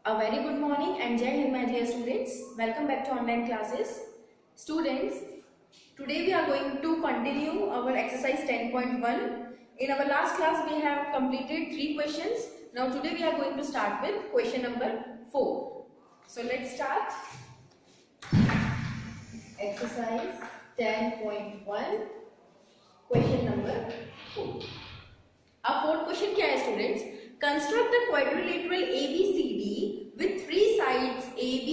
A very good morning and Jai Hind, my dear students. Welcome back to online classes. Students, today we are going to continue our exercise 10.1. In our last class, we have completed 3 questions. Now today we are going to start with question number 4. So let's start. Exercise 10.1, question number 4. Our fourth question क्या है students? Construct a quadrilateral ABCD with 3 sides. AB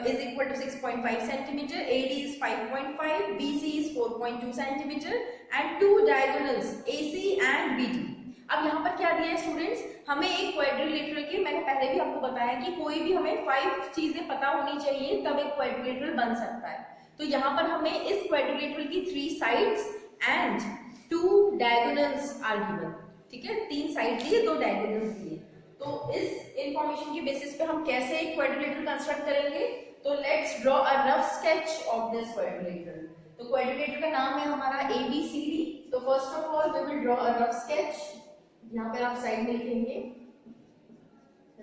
is equal to 6.5 cm, AD is 5.5, BC is 4.2 cm and 2 diagonals AC and BD. अब यहाँ पर क्या दिया है students? हमें एक क्वाड्रिलेटरल के, मैंने पहले भी आपको बताया कि कोई भी हमें 5 चीजें पता होनी चाहिए तब एक क्वाड्रिलेटरल बन सकता है. तो यहाँ पर हमें इस क्वाड्रिलेटरल की 3 sides and 2 diagonals are given. ठीक है, 3 साइड दिए, 2 डायगोनल्स दिए. तो इस इंफॉर्मेशन के बेसिस पे हम कैसे एक क्वाड्रिलेटरल कंस्ट्रक्ट करेंगे? तो let's draw a rough sketch of this quadrilateral. तो क्वाड्रिलेटरल का नाम है हमारा ABCD. तो first of all we will draw a rough sketch. यहाँ पे आप साइड में लिखेंगे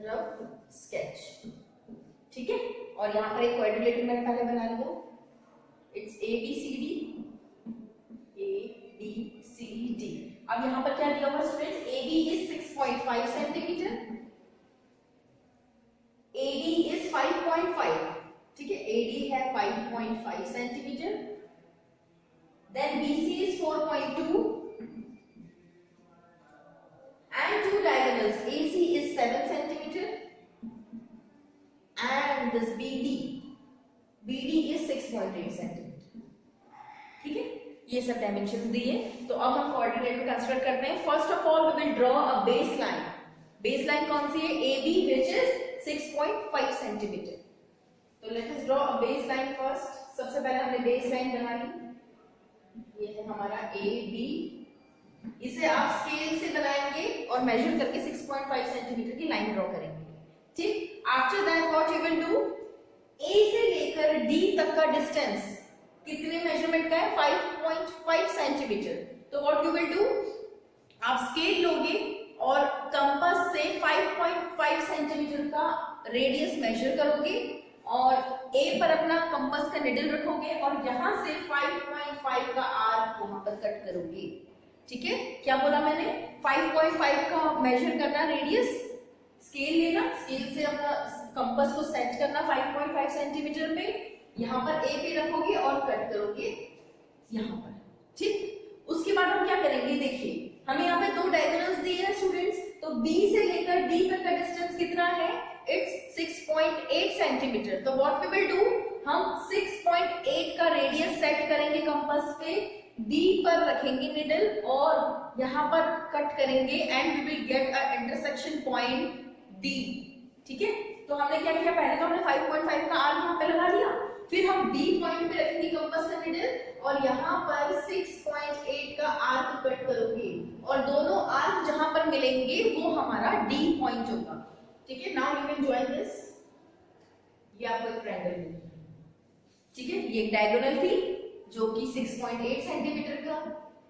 रफ स्केच. ठीक है, और यहाँ पर एक क्वाड्रिलेटरल मैंने पहले बना लिया. It's ABCD. अब यहाँ पर क्या दिया हुआ students? AB is 6.5 centimetre, AD is 5.5. ठीक है, AD है 5.5 centimetre. Then BC is 4.2 and 2 diagonals. AC is 7 centimeter and this BD is 6.8 centimetre. ठीक है, ये सब डायमेंशंस दिए. तो अब हम कोऑर्डिनेटर कंस्ट्रक्ट करते हैं. First of all we will draw a base line. Base line कौन सी है? AB which is 6.5 centimetre. तो let us draw a base line first. सबसे पहले हमने बेस लाइन बना ली. ये है हमारा AB. इसे आप स्केल से बनाएंगे और मेजर करके 6.5 सेंटीमीटर की लाइन ड्रॉ करेंगे. ठीक, after that what you will do? A से लेकर D तक का डिस्टेंस कितने मेजरमेंट का है? 5.5 सेंटीमीटर. तो व्हाट यू विल डू? आप स्केल लोगे और कंपास से 5.5 सेंटीमीटर का रेडियस मेजर करोगे और A पर अपना कंपास का निडल रखोगे और यहां से 5.5 का आर्क वहां पर कट करोगे. ठीक है, क्या बोला मैंने? 5.5 का मेजर करना रेडियस, स्केल लेना, स्केल से अपना कंपास को सेट करना 5.5 सेंटीमीटर पे, यहाँ पर A पे रखोगे और कट करोगे यहाँ पर. ठीक, उसके बाद हम क्या करेंगे? देखिए, हमें यहाँ पे 2 डायगोनल्स दिए हैं स्टूडेंट्स. तो B से लेकर D तक का डिस्टेंस कितना है? It's 6.8 centimetre. तो व्हाट वी विल डू? हम 6.8 का रेडियस सेट करेंगे कंपास पे, B पर रखेंगे निडल और यहाँ पर कट करेंगे and we will get a intersection point D. ठीक है, तो हमने क्या किया? पहले तो हमने 5.5 का आर्क यहाँ पे लगा लिया, फिर हम D पॉइंट पे रखेंगे कंपास का निडल और यहाँ पर 6.8 का आर्क कट करोगे और दोनों आर्क जहां पर मिलेंगे वो हमारा D पॉइंट होगा. ठीक है, now you can join this. ये आपको एक ट्रायंगल मिल गया. ठीक है, ये एक डायगोनल थी जो कि 6.8 सेंटीमीटर का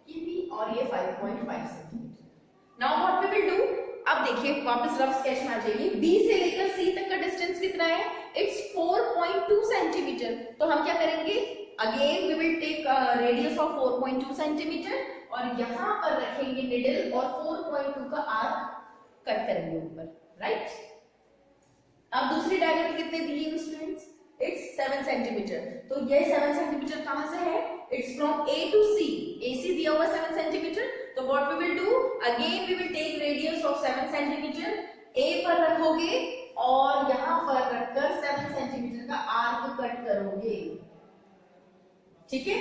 की थी और ये 5.5 centimetre. Now what we will do? अब देखिए, वापस रफ स्केच में आ जाइए. B से लेकर C तक का डिस्टेंस कितना है? It's 4.2 centimetre. तो हम क्या करेंगे? Again we will take radius of 4.2 centimetre और यहाँ पर रखेंगे निडल और 4.2 का आर्क कट करेंगे ऊपर. राइट, अब दूसरी डायगोनल कितने दी है स्टूडेंट्स? It's 7 centimetre. तो ये 7 सेंटीमीटर कहां से है? It's from A to C. AC दिया हुआ 7 सेंटीमीटर. तो what we will do? Again we will take radius of 7 centimetre, A पर रखोगे और यहाँ पर रखकर 7 सेंटीमीटर का आर्क कट करोगे. ठीक है,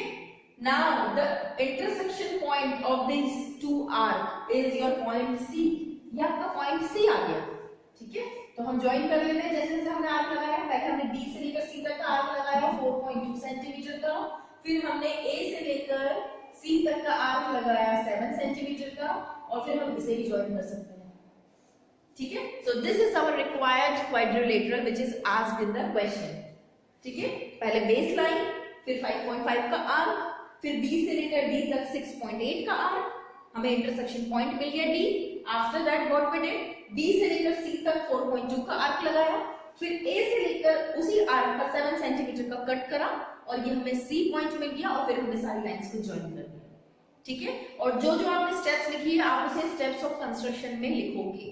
now the intersection point of this 2 arc is your point C. ये आपका पॉइंट C आ गया. ठीक है, तो हम ज्वाइन कर लेते हैं. जैसे जैसे हमने आर्क लगाया, पहले हमने B से लेकर C तक का आर्क लगाया 4.2 सेंटीमीटर का, फिर हमने A से लेकर C तक का आर्क लगाया 7 सेंटीमीटर का और फिर हम इसे भी ज्वाइन कर सकते हैं. ठीक है, so this is our required quadrilateral which is asked in the question. ठीक है, पहले बेस लाइन, फिर 5.5 का आर्क, फिर B से लेकर D तक 6.8 का आर्क, हमें इंटरसेक्शन पॉइंट मिल गया D. After that what we did? B से लेकर सी तक 4.2 का आर्क लगाया, फिर ए से लेकर उसी आर्क का 7 सेंटीमीटर का कट करा और ये हमें सी पॉइंट मिल गया और फिर हमने सारी लाइंस को ज्वाइन कर दिया। ठीक है, और जो जो आपने स्टेप्स लिखी है आप उसे स्टेप्स ऑफ कंस्ट्रक्शन में लिखोगे।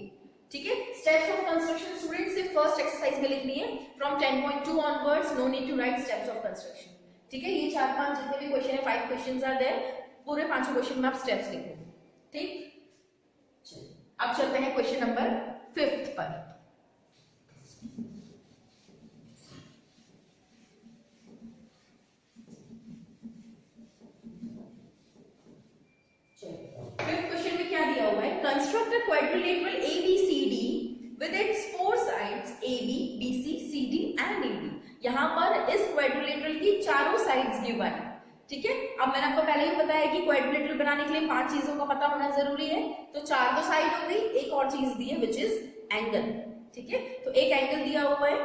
ठीक है, स्टेप्स ऑफ कंस्ट्रक्शन स्टूडेंट्स से फर्स्ट एक्सरसाइज में लिखनी है, from 10.2 onwards no need to write steps of construction. ठीक है, ये 4-5 जितने भी क्वेश्चन है, 5 क्वेश्चंस आर देयर, पूरे 5 क्वेश्चन में आप स्टेप्स लिखोगे। ठीक, चलिए अब चलते हैं क्वेश्चन नंबर 5 पर। फिफ्थ क्वेश्चन में क्या दिया हुआ है, construct a quadrilateral ABCD with its 4 sides AB, BC, CD and AD। यहाँ पर इस क्वाड्रिलेटरल की चारों साइड्स गिवन है। ठीक है, अब मैंने आपको पहले ही बताया कि क्वाड्रिलेटरल बनाने के लिए 5 चीजों का पता होना जरूरी है। तो 4 तो साइड हो गई, एक और चीज दी है विच इज एंगल। ठीक है, तो एक एंगल दिया हुआ है,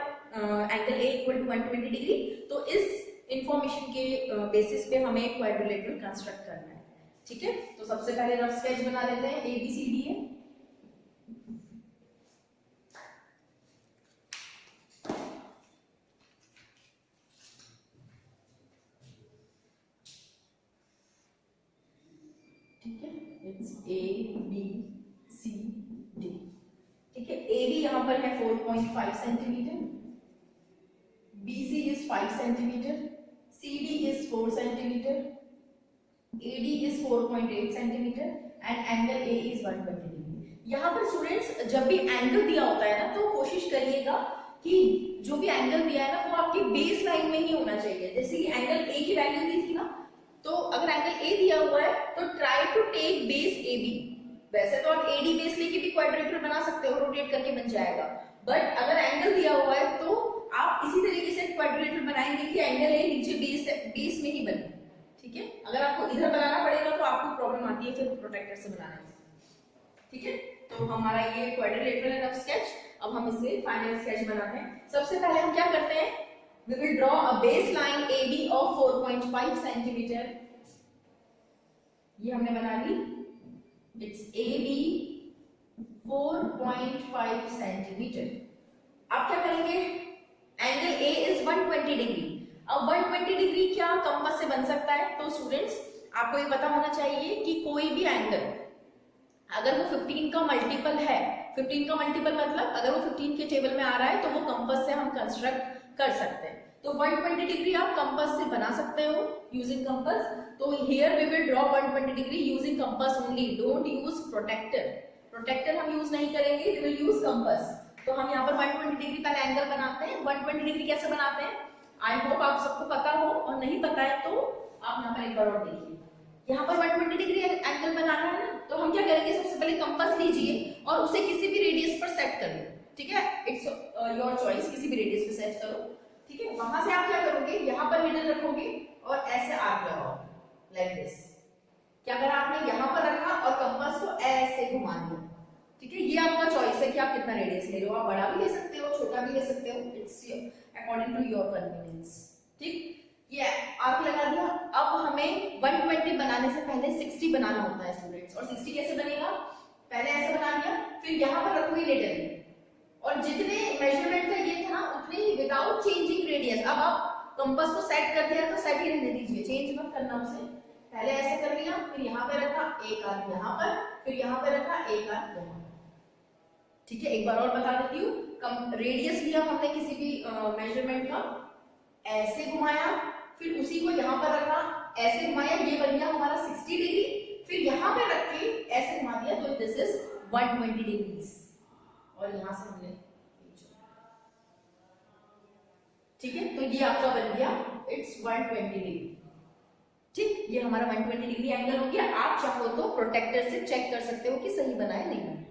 एंगल A = 120 डिग्री। तो इस इंफॉर्मेशन के बेसिस पे हमें क्वाड्रिलेटरल कंस्ट्रक्ट करना है। ठीक है, तो सबसे पहले रफ स्केच बना लेते हैं। ABCD है, ठीक है, इट्स ABCD। ठीक है, AB यहां पर है 4.5 centimetre, BC is 5 centimetre, CD is 4 centimetre, AD is 4.8 centimetre and angle A is 120 degree. यहाँ पर स्टूडेंट्स जब भी एंगल दिया होता है ना, तो कोशिश करिएगा कि जो भी एंगल दिया है ना वो आपकी बेस लाइन में ही होना चाहिए। जैसे कि एंगल A की वैल्यू दी थी ना, तो अगर एंगल A दिया हुआ है तो try to take base AB। वैसे तो आप AD बेस लेके भी क्वाड्रिलेटरल बना सकते हो, रोटेट करके बन जाएगा, बट अगर एंगल दिया हुआ है तो आप इसी तरीके से क्वाड्रिलेटरल बनाएंगे कि एंगल A नीचे बेस में ही बने। ठीक है, अगर आपको इधर बनाना पड़ेगा तो आपको प्रॉब्लम आती है फिर प्रोटेक्टर से बनाने में। ठीक है, तो हमारा ये क्वाड्रिलेटरल है रफ स्केच। अब हम इसे फाइनल स्केच बनाते हैं। सबसे पहले हम क्या करते हैं, we will draw a base line AB of 4.5 centimetre. ये हमने बना ली, इट्स AB 4.5 सेंटीमीटर। अब क्या करेंगे, एंगल A इज 120 डिग्री। अब 120 डिग्री क्या कंपास से बन सकता है, तो स्टूडेंट्स आपको ये पता होना चाहिए कि कोई भी एंगल अगर वो 15 का मल्टीपल है, 15 का मल्टीपल मतलब अगर वो 15 के टेबल में आ रहा है तो वो कंपास से हम कंस्ट्रक्ट कर सकते हैं। तो 120 डिग्री आप कंपास से बना सकते हो यूजिंग कंपास। तो here we will draw 120 degree using compass only, don't use protractor. Protractor हम यूज नहीं करेंगे, वी विल यूज कंपास। तो हम यहाँ पर 120 डिग्री पहले एंगल बनाते हैं। 120 डिग्री कैसे बनाते हैं, आई होप आप सबको पता हो, और नहीं पता है तो आप यहाँ पर एक बार और देखिए। यहाँ पर 120 डिग्री एंगल बनाना है ना, तो हम क्या करेंगे, सबसे पहले कंपास लीजिए और उसे किसी भी रेडियस पर सेट कर लो। ठीक है, इट्स योर चॉइस, किसी भी रेडियस पे सेट करो। ठीक है, वहां से आप क्या करोगे, यहाँ पर नीडल रखोगे और ऐसे आर्क लगाओगे लाइक दिस। क्या करा आपने, यहाँ पर रखा और कंपास को ऐसे घुमा दिया। ठीक है, ये आपका चॉइस है कि आप कितना रेडियस ले रहे हो, आप बड़ा भी ले सकते हो, छोटा भी ले सकते हो, it's according to your convenience. ठीक, ये आर्क लगा दिया। अब हमें 120 बनाने से पहले 60 बनाना होता है स्टूडेंट्स। और 60 कैसे बनेगा, पहले ऐसे बना दिया, फिर यहाँ पर रखोगे नीडल और जितने मेजरमेंट का ये था उतने ही विदाउट चेंजिंग रेडियस। अब आप कंपास को सेट कर दिया तो सेट ही रहने दीजिए, चेंज मत करना उसे। पहले ऐसे कर लिया, फिर यहाँ पे रखा एक आर्क यहाँ पर, फिर यहाँ पे रखा एक आर्क यहाँ। ठीक है, एक बार और बता देती हूँ, रेडियस लिया हमने किसी भी मेजरमेंट का, ऐसे घुमाया, फिर उसी को यहाँ पर रखा, ऐसे घुमाया, ये बन गया हमारा 60 डिग्री। फिर यहाँ पे रख के ऐसे घुमा दिया तो दिस इज 120 डिग्रीज। और यहाँ से हमने, ठीक है, तो ये आपका बन गया इट्स 120 डिग्री। ठीक, ये हमारा 120 डिग्री एंगल हो गया। आप चाहो तो प्रोटेक्टर से चेक कर सकते हो कि सही बना है नहीं बना।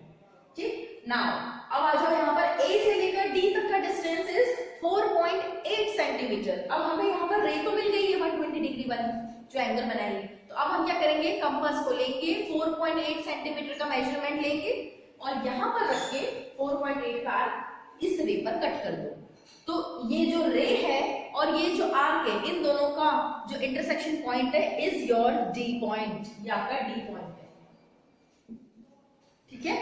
ठीक, नाउ अब आ जाओ यहाँ पर A से लेकर D तक का डिस्टेंस इज 4.8 सेंटीमीटर। अब हमें यहाँ पर रे तो मिल गई है 120 डिग्री वाली जो एंगल बनाएंगे। तो अब हम क्या करेंगे, कंपास को लेंगे, 4.8 सेंटीमीटर का मेजरमेंट लेंगे और यहाँ पर रख के 4.8 का आर्क इस रे पर कट कर दो। तो ये जो रे है और ये जो आर्क है, इन दोनों का जो इंटरसेक्शन पॉइंट है इज योर D पॉइंट, ये आपका D पॉइंट है। ठीक है,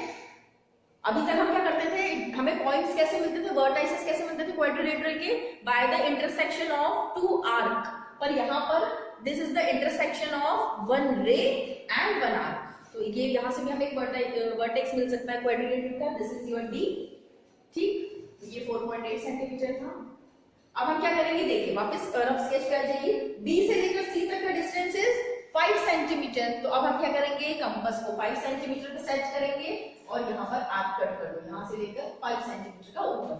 अभी तक हम क्या करते थे, हमें पॉइंट्स कैसे मिलते थे, वर्टाइसेस कैसे मिलते थे क्वाड्रिलेटरल के, by the intersection of two arc, पर यहाँ पर this is the intersection of one ray and one arc. तो ये यहाँ से भी हमें एक वर्टेक्स मिल सकता है क्वाड्रिलेटरल का, दिस इज योर डी, ठीक, ये 4.8 सेंटीमीटर था। अब हम क्या करेंगे, देखिए वापस रफ स्केच पे आ जाइए, बी से लेकर सी तक का डिस्टेंस इज 5 सेंटीमीटर। तो अब हम क्या करेंगे, कंपास को 5 सेंटीमीटर पे सेट करेंगे और यहाँ पर आर्क कट कर दो, यहाँ से लेकर 5 सेंटीमीटर का ऊपर,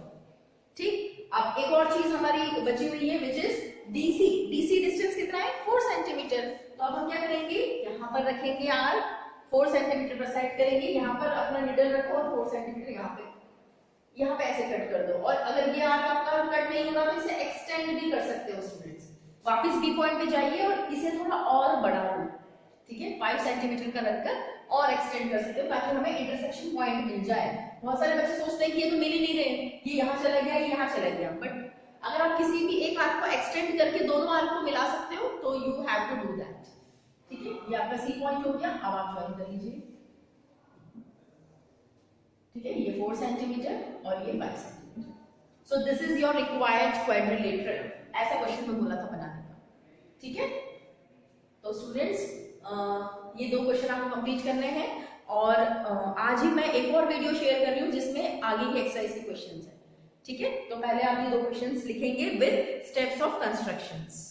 ठीक। अब एक और चीज हमारी बची हुई है which is DC, DC distance कितना है 4 सेंटीमीटर। तो अब हम क्या करेंगे, यहाँ पर रखेंगे आर्क, 4 सेंटीमीटर पर सेट करेंगे, यहाँ पर अपना निडल रखो और 4 सेंटीमीटर यहाँ पे ऐसे कट कर दो। और अगर ये आर्क आपका कट नहीं होगा तो इसे एक्सटेंड भी कर सकते हो स्टूडेंट्स। वापस बी पॉइंट पे जाइए और इसे थोड़ा और बढ़ा दो, ठीक है, 5 सेंटीमीटर का रखकर और एक्सटेंड कर सकते हो ताकि हमें इंटरसेक्शन पॉइंट मिल जाए। बहुत सारे बच्चे सोचते हैं कि ये तो मिल ही नहीं रहे, ये यहाँ चला गया, ये यहाँ चला गया, बट अगर आप किसी भी एक आर्क को एक्सटेंड करके दोनों आर्क को मिला सकते हो तो you have to do that, ठीक है। ये आपका सी पॉइंट हो गया, अब आप ज्वाइन कर लीजिए, ठीक है, ये 4 सेंटीमीटर और ये 5 centimetre. So this is your required quadrilateral, ऐसा क्वेश्चन में बोला था बनाने का, ठीक है। तो स्टूडेंट्स ये 2 क्वेश्चन आपको कंप्लीट करने हैं और आज ही मैं एक और वीडियो शेयर कर रही हूँ जिसमें आगे की एक्सरसाइज के क्वेश्चंस हैं, ठीक है। तो पहले आप ये 2 क्वेश्चंस लिखेंगे विद स्टेप्स ऑफ कंस्ट्रक्शंस।